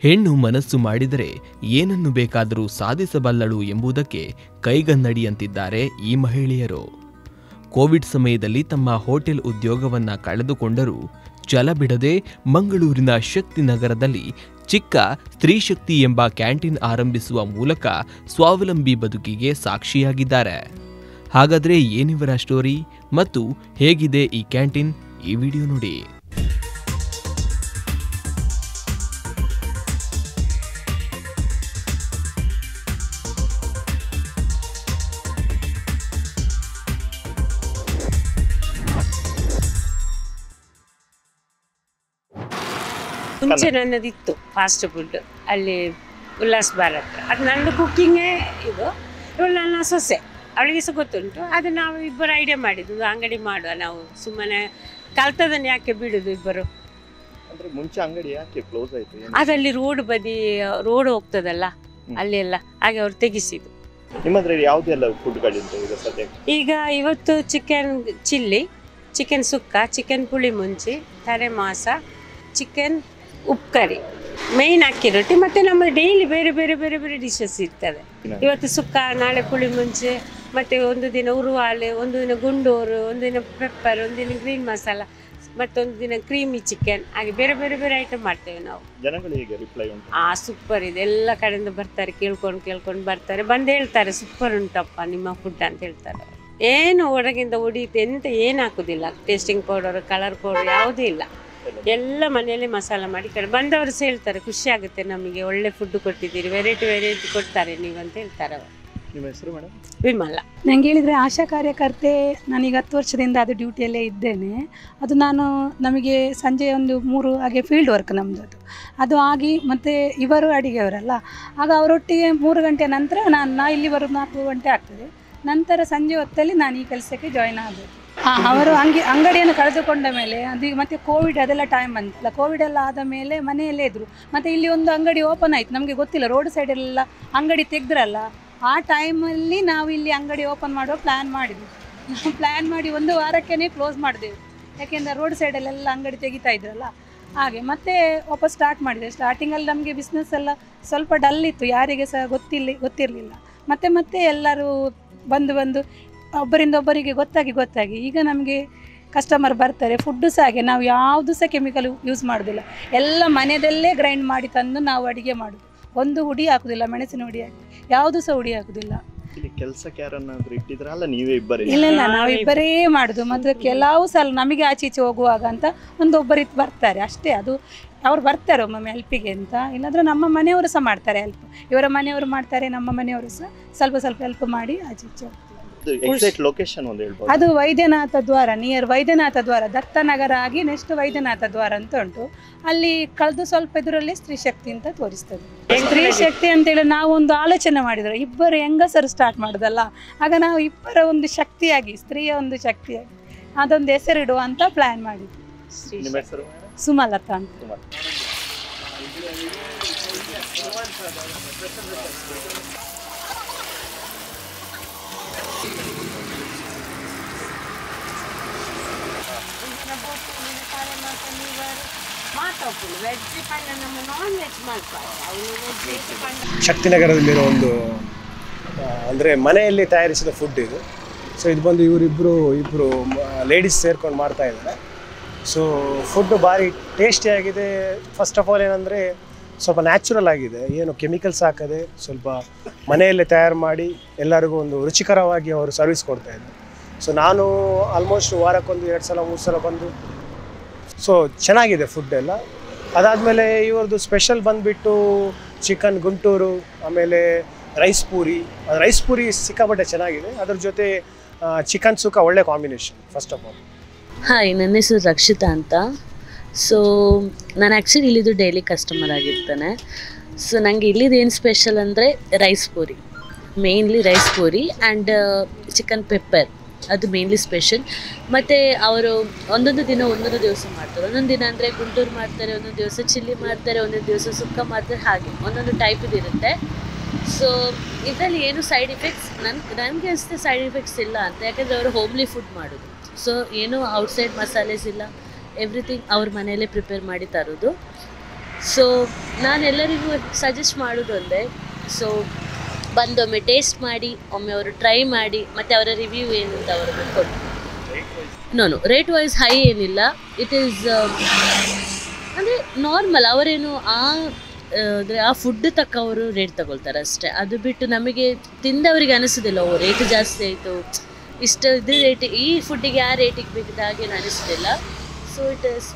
ಹೆಣ್ಣು ಮನಸ್ಸು ಮಾಡಿದರೆ ಏನನ್ನು ಬೇಕಾದರೂ ಸಾಧಿಸಬಲ್ಲಳು ಎಂಬುದಕ್ಕೆ ಕೈಗನ್ನಡಿಯಂತಿದ್ದಾರೆ ಈ ಮಹಿಳೆಯರು. ಕೋವಿಡ್ ಸಮಯದಲ್ಲಿ ತಮ್ಮ ಹೋಟೆಲ್ ಉದ್ಯೋಗವನ್ನ ಕಳೆದುಕೊಂಡರೂ ಛಲ ಬಿಡದೆ ಮಂಗಳೂರಿನ ಶಕ್ತಿನಗರದಲ್ಲಿ ಚಿಕ್ಕ ಸ್ತ್ರೀಶಕ್ತಿ ಎಂಬ ಕ್ಯಾಂಟೀನ್ ಆರಂಭಿಸುವ ಮೂಲಕ ಸ್ವಾವಲಂಬಿ ಬದುಕಿಗೆ ಸಾಕ್ಷಿಯಾಗಿದ್ದಾರೆ. ಹಾಗಾದ್ರೆ ಏನಿವರ ಸ್ಟೋರಿ ಮತ್ತು ಹೇಗಿದೆ ಈ ಕ್ಯಾಂಟೀನ್? ಈ ವಿಡಿಯೋ ನೋಡಿ. ಮುಂಚೆ ನನ್ನದಿತ್ತು ಫಾಸ್ಟ್ ಫುಡ್ ಅಲ್ಲಿ ಉಲ್ಲಾಸ್ ಭಾರತ್, ಅದು ನಂದು ಕುಕ್ಕಿಂಗೇ ಇದು. ಇವಳು ನನ್ನ ಸೊಸೆ, ಅವಳಿಗೆ ಸಹ ಗೊತ್ತುಂಟು. ಅದು ನಾವು ಇಬ್ಬರು ಐಡಿಯಾ ಮಾಡಿದ್ದು, ಅಂಗಡಿ ಮಾಡುವ ನಾವು, ಸುಮ್ಮನೆ ಕಲ್ತದನ್ನು ಯಾಕೆ ಬಿಡುದು ಇಬ್ಬರು. ಮುಂಚೆ ಅಂಗಡಿ ಯಾಕೆ ಕ್ಲೋಸ್ ಆಯ್ತು? ಅದಲ್ಲಿ ರೋಡ್ ಬದಿ ರೋಡ್ ಹೋಗ್ತದಲ್ಲ ಅಲ್ಲಿ ಎಲ್ಲ, ಹಾಗೆ ಅವ್ರು ತೆಗಿಸಿದ್ದು. ನಿಮ್ಮದ್ರಲ್ಲಿ ಯಾವುದೆಲ್ಲ ಫುಡ್ಗಳಿಂದ ಈಗ ಸದ್ಯಕ್ಕೆ? ಈಗ ಇವತ್ತು ಚಿಕನ್ ಚಿಲ್ಲಿ, ಚಿಕನ್ ಸುಕ್ಕ, ಚಿಕನ್ ಪುಳಿ ಮುಂಚಿ, ತರೆ ಮಾಸ, ಚಿಕನ್ ಉಪ್ಪು ಕರಿ, ಮೇಯ್ನ್ ಅಕ್ಕಿ ರೊಟ್ಟಿ, ಮತ್ತು ನಮ್ಮ ಡೈಲಿ ಬೇರೆ ಬೇರೆ ಬೇರೆ ಬೇರೆ ಡಿಶಸ್ ಇರ್ತದೆ. ಇವತ್ತು ಸುಕ್ಕ, ನಾಳೆ ಪುಳಿ ಮುಂಚೆ, ಮತ್ತು ಒಂದು ದಿನ ಉರುವಾಲೆ, ಒಂದು ದಿನ ಗುಂಡೂರು, ಒಂದು ದಿನ ಪೆಪ್ಪರ್, ಒಂದು ದಿನ ಗ್ರೀನ್ ಮಸಾಲ, ಮತ್ತೊಂದು ದಿನ ಕ್ರೀಮಿ ಚಿಕನ್, ಹಾಗೆ ಬೇರೆ ಬೇರೆ ಬೇರೆ ಐಟಮ್ ಮಾಡ್ತೇವೆ ನಾವು. ಜನಗಳು ಹೇಗೆ ರಿಪ್ಲೈ ಉಂಟು? ಸೂಪರ್ ಇದೆ, ಎಲ್ಲ ಕಡೆಯಿಂದ ಬರ್ತಾರೆ, ಕೇಳ್ಕೊಂಡು ಬರ್ತಾರೆ, ಬಂದು ಹೇಳ್ತಾರೆ ಸೂಪರ್ ಉಂಟಪ್ಪ ನಿಮ್ಮ ಫುಡ್ ಅಂತ ಹೇಳ್ತಾರೆ. ಏನು ಹೊರಗಿಂದ ಹೊಡಿಯುತ್ತೆ ಎಂತ ಏನು ಹಾಕೋದಿಲ್ಲ, ಟೇಸ್ಟಿಂಗ್ ಪೌಡರ್, ಕಲರ್ ಪೌಡರ್ ಯಾವುದೂ ಇಲ್ಲ. ಎಲ್ಲ ಮನೆಯಲ್ಲೇ ಮಸಾಲ ಮಾಡಿ ಬಂದವರು ಸಹ ಹೇಳ್ತಾರೆ, ಖುಷಿ ಆಗುತ್ತೆ ನಮಗೆ, ಒಳ್ಳೆ ಫುಡ್ ಕೊಟ್ಟಿದ್ದೀರಿ, ವೆರೈಟಿ ಕೊಡ್ತಾರೆ ನೀವು ಅಂತ ಹೇಳ್ತಾರೆ ಅವರು. ನಿಮ್ಮ ಹೆಸರು ಮೇಡಮ್? ವಿಮಲ. ನಂಗೆ ಹೇಳಿದರೆ ಆಶಾ ಕಾರ್ಯಕರ್ತೆ, ನಾನೀಗ 10 ವರ್ಷದಿಂದ ಅದು ಡ್ಯೂಟಿಯಲ್ಲೇ ಇದ್ದೇನೆ. ಅದು ನಮಗೆ ಸಂಜೆ ಒಂದು 3 ಹಾಗೆ ಫೀಲ್ಡ್ ವರ್ಕ್ ನಮ್ಮದು ಅದು ಆಗಿ, ಮತ್ತು ಇವರು ಅಡಿಗೆಯವರಲ್ಲ, ಆಗ ಅವರೊಟ್ಟಿಗೆ 3 ಗಂಟೆ ನಂತರ ನಾ ಇಲ್ಲಿ ಬರೋದು 4 ಗಂಟೆ ಆಗ್ತದೆ. ನಂತರ ಸಂಜೆ ಹೊತ್ತಲ್ಲಿ ನಾನು ಈ ಕೆಲಸಕ್ಕೆ ಜಾಯ್ನ್ ಆಗಬೇಕು. ಅವರು ಅಂಗಡಿಯನ್ನು ಕಳೆದುಕೊಂಡ ಮೇಲೆ ಅದು ಮತ್ತೆ ಕೋವಿಡ್ ಅದೆಲ್ಲ ಟೈಮ್ ಬಂತಲ್ಲ, ಕೋವಿಡ್ ಎಲ್ಲ ಆದ ಮೇಲೆ ಮನೆಯಲ್ಲೇ ಇದ್ದರು. ಮತ್ತು ಇಲ್ಲಿ ಒಂದು ಅಂಗಡಿ ಓಪನ್ ಆಯಿತು, ನಮಗೆ ಗೊತ್ತಿಲ್ಲ, ರೋಡ್ ಸೈಡೆಲ್ಲ ಅಂಗಡಿ ತೆಗೆದ್ರಲ್ಲ, ಆ ಟೈಮಲ್ಲಿ ನಾವು ಇಲ್ಲಿ ಅಂಗಡಿ ಓಪನ್ ಮಾಡುವ ಪ್ಲ್ಯಾನ್ ಮಾಡಿದ್ವಿ. ನಾವು ಪ್ಲ್ಯಾನ್ ಮಾಡಿ 1 ವಾರಕ್ಕೇ ಕ್ಲೋಸ್ ಮಾಡಿದೆವು, ಯಾಕೆಂದರೆ ರೋಡ್ ಸೈಡಲ್ಲೆಲ್ಲ ಅಂಗಡಿ ತೆಗಿತಾ ಇದ್ರಲ್ಲ. ಹಾಗೆ ಮತ್ತೆ ವಾಪಸ್ ಸ್ಟಾರ್ಟ್ ಮಾಡಿದೆ. ಸ್ಟಾರ್ಟಿಂಗಲ್ಲಿ ನಮಗೆ ಬಿಸ್ನೆಸ್ ಎಲ್ಲ ಸ್ವಲ್ಪ ಡಲ್ ಇತ್ತು, ಯಾರಿಗೆ ಸಹ ಗೊತ್ತಿರಲಿಲ್ಲ. ಮತ್ತೆ ಎಲ್ಲರೂ ಬಂದು ಒಬ್ಬರಿಂದ ಒಬ್ಬರಿಗೆ ಗೊತ್ತಾಗಿ ಈಗ ನಮಗೆ ಕಸ್ಟಮರ್ ಬರ್ತಾರೆ. ಫುಡ್ಡು ಸಹ ಹಾಗೆ, ನಾವು ಯಾವುದು ಸಹ ಕೆಮಿಕಲ್ ಯೂಸ್ ಮಾಡೋದಿಲ್ಲ, ಎಲ್ಲ ಮನೆಯಲ್ಲೇ ಗ್ರೈಂಡ್ ಮಾಡಿ ತಂದು ನಾವು ಅಡುಗೆ ಮಾಡೋದು. ಒಂದು ಹುಡಿ ಹಾಕೋದಿಲ್ಲ, ಮೆಣಸಿನ ಹುಡಿ ಹಾಕಿ ಯಾವುದು ಸಹ ಹುಡಿ ಹಾಕೋದಿಲ್ಲ. ಕೆಲಸಕ್ಕೆ ಯಾರನ್ನಾದ್ರೂ ಇಟ್ಟಿದ್ರಲ್ಲ ನೀವೇ ಇಬ್ಬರೇ? ಇಲ್ಲ, ನಾವಿಬ್ಬರೇ ಮಾಡೋದು. ಮತ್ತು ಕೆಲವು ಸಲ ನಮಗೆ ಆಚೀಚೆ ಹೋಗುವಾಗ ಅಂತ ಒಬ್ಬರು ಬರ್ತಾರೆ ಅಷ್ಟೇ. ಅದು ಅವ್ರು ಬರ್ತಾರೆ ಒಮ್ಮೊಮ್ಮೆ ಹೆಲ್ಪಿಗೆ ಅಂತ, ಇಲ್ಲಾಂದರೆ ನಮ್ಮ ಮನೆಯವರು ಸಹ ಮಾಡ್ತಾರೆ ಹೆಲ್ಪ್. ಇವರ ಮನೆಯವರು ಮಾಡ್ತಾರೆ, ನಮ್ಮ ಮನೆಯವರು ಸಹ ಸ್ವಲ್ಪ ಹೆಲ್ಪ್ ಮಾಡಿ ಆಚೀಚೆ. ಅದು ವೈದ್ಯನಾಥ ದ್ವಾರ, ನಿಯರ್ ವೈದ್ಯನಾಥ ದ್ವಾರ, ದತ್ತನಗರ ಆಗಿ ನೆಕ್ಸ್ಟ್ ವೈದ್ಯನಾಥ ದ್ವಾರ ಅಂತ ಉಂಟು. ಅಲ್ಲಿ ಕಳೆದು ಸ್ವಲ್ಪ ಇದರಲ್ಲಿ ಸ್ತ್ರೀ ಶಕ್ತಿ ಅಂತ ತೋರಿಸ್ತದೆ. ಸ್ತ್ರೀ ಶಕ್ತಿ ಅಂತೇಳಿ ನಾವು ಒಂದು ಆಲೋಚನೆ ಮಾಡಿದ್ರು, ಇಬ್ಬರು ಹೆಂಗಸರು ಸ್ಟಾರ್ಟ್ ಮಾಡೋದಲ್ಲ, ಆಗ ನಾವು ಇಬ್ಬರ ಒಂದು ಶಕ್ತಿಯಾಗಿ, ಸ್ತ್ರೀಯ ಒಂದು ಶಕ್ತಿಯಾಗಿ ಅದೊಂದು ಹೆಸರಿಡುವ ಅಂತ ಪ್ಲಾನ್ ಮಾಡಿದ್ವಿ. ಸುಮಲತಾ ಅಂತ. ಶಕ್ತಿನಗರದಲ್ಲಿರೋ ಒಂದು ಅಂದರೆ ಮನೆಯಲ್ಲಿ ತಯಾರಿಸಿದ ಫುಡ್ ಇದು. ಸೊ ಇದು ಬಂದು ಇಬ್ಬರು ಲೇಡೀಸ್ ಸೇರ್ಕೊಂಡು ಮಾಡ್ತಾ ಇದ್ದಾರೆ. ಸೊ ಫುಡ್ ಭಾರಿ ಟೇಸ್ಟಿಯಾಗಿದೆ. ಫಸ್ಟ್ ಆಫ್ ಆಲ್ ಏನಂದರೆ ಸ್ವಲ್ಪ ನ್ಯಾಚುರಲ್ ಆಗಿದೆ, ಏನು ಕೆಮಿಕಲ್ಸ್ ಹಾಕದೆ ಸ್ವಲ್ಪ ಮನೆಯಲ್ಲೇ ತಯಾರು ಮಾಡಿ ಎಲ್ಲರಿಗೂ ಒಂದು ರುಚಿಕರವಾಗಿ ಅವರು ಸರ್ವಿಸ್ ಕೊಡ್ತಾ ಇದ್ದಾರೆ. ಸೊ ನಾನು ಆಲ್ಮೋಸ್ಟ್ ವಾರಕ್ಕೊಂದು 2 ಸಲ 3 ಸಲ ಬಂದು, ಸೊ ಚೆನ್ನಾಗಿದೆ ಫುಡ್ ಎಲ್ಲ. ಅದಾದಮೇಲೆ ಇವ್ರದ್ದು ಸ್ಪೆಷಲ್ ಬಂದುಬಿಟ್ಟು ಚಿಕನ್ ಗುಂಟೂರು, ಆಮೇಲೆ ರೈಸ್ ಪೂರಿ ಸಿಕ್ಕಾಪಟ್ಟೆ ಚೆನ್ನಾಗಿದೆ. ಅದ್ರ ಜೊತೆ ಚಿಕನ್ ಸುಕ್ಕ ಒಳ್ಳೆ combination. First of all hi, ನನ್ನ ಹೆಸರು ರಕ್ಷಿತಾ ಅಂತ. ಸೊ ನಾನು ಆ್ಯಕ್ಚುಲಿ ಇಲ್ಲಿದ್ದು ಡೈಲಿ ಕಸ್ಟಮರ್ ಆಗಿರ್ತೇನೆ. ಸೊ ನನಗೆ ಇಲ್ಲಿದ್ದು ಏನು ಸ್ಪೆಷಲ್ ಅಂದರೆ mainly rice puri and chicken pepper, ಅದು ಮೇನ್ಲಿ ಸ್ಪೆಷಲ್. ಮತ್ತು ಅವರು ಒಂದೊಂದು ದಿನ ಒಂದೊಂದು ದಿವಸ ಮಾಡ್ತಾರೆ. ಒಂದೊಂದು ದಿನ ಅಂದರೆ ಗುಂಟೂರು ಮಾಡ್ತಾರೆ, ಒಂದೊಂದು ದಿವಸ ಚಿಲ್ಲಿ ಮಾಡ್ತಾರೆ, ಒಂದೊಂದು ದಿವಸ ಸುಕ್ಕ ಮಾಡ್ತಾರೆ, ಹಾಗೆ ಒಂದೊಂದು ಟೈಪಿದಿರುತ್ತೆ. ಸೊ ಇದರಲ್ಲಿ ಏನು ಸೈಡ್ ಎಫೆಕ್ಟ್ಸ್ ನನಗೆ ಅಷ್ಟೇ ಸೈಡ್ ಎಫೆಕ್ಟ್ಸ್ ಇಲ್ಲ ಅಂತ, ಯಾಕಂದರೆ ಅವರು ಹೋಮ್ಲಿ ಫುಡ್ ಮಾಡೋದು. ಸೊ ಏನು ಔಟ್ಸೈಡ್ ಮಸಾಲೆಸ್ ಇಲ್ಲ, ಎವ್ರಿಥಿಂಗ್ ಅವ್ರ ಮನೆಯಲ್ಲೇ ಪ್ರಿಪೇರ್ ಮಾಡಿ ತರೋದು. ಸೊ ನಾನು ಎಲ್ಲರಿಗೂ ಸಜೆಸ್ಟ್ ಮಾಡೋದು ಒಂದೇ, ಸೊ ಬಂದೊಮ್ಮೆ ಟೇಸ್ಟ್ ಮಾಡಿ, ಒಮ್ಮೆ ಅವರು ಟ್ರೈ ಮಾಡಿ, ಮತ್ತು ಅವರ ರಿವ್ಯೂ ಏನು ಅಂತ ಅವರಿಗೆ ಕೊಟ್ಟು. ನೋ ರೇಟ್ ವೈಸ್ ಹೈ ಏನಿಲ್ಲ, ಇಟ್ ಈಸ್ ಅಂದರೆ ನಾರ್ಮಲ್. ಅವರೇನು ಅಂದರೆ ಆ ಫುಡ್ ತಕ್ಕ ಅವರು ರೇಟ್ ತಗೊಳ್ತಾರೆ ಅಷ್ಟೇ. ಅದು ಬಿಟ್ಟು ನಮಗೆ ತಿಂದವರಿಗೆ ಅನಿಸೋದಿಲ್ಲ ಓ ರೇಟ್ ಜಾಸ್ತಿ ಆಯಿತು, ಇಷ್ಟು ಇದು ರೇಟ್, ಈ ಫುಡ್ಡಿಗೆ ಆ ರೇಟಿಗೆ ಬೇಕಿದ್ದ ಹಾಗೇನು ಅನಿಸೋದಿಲ್ಲ. So it is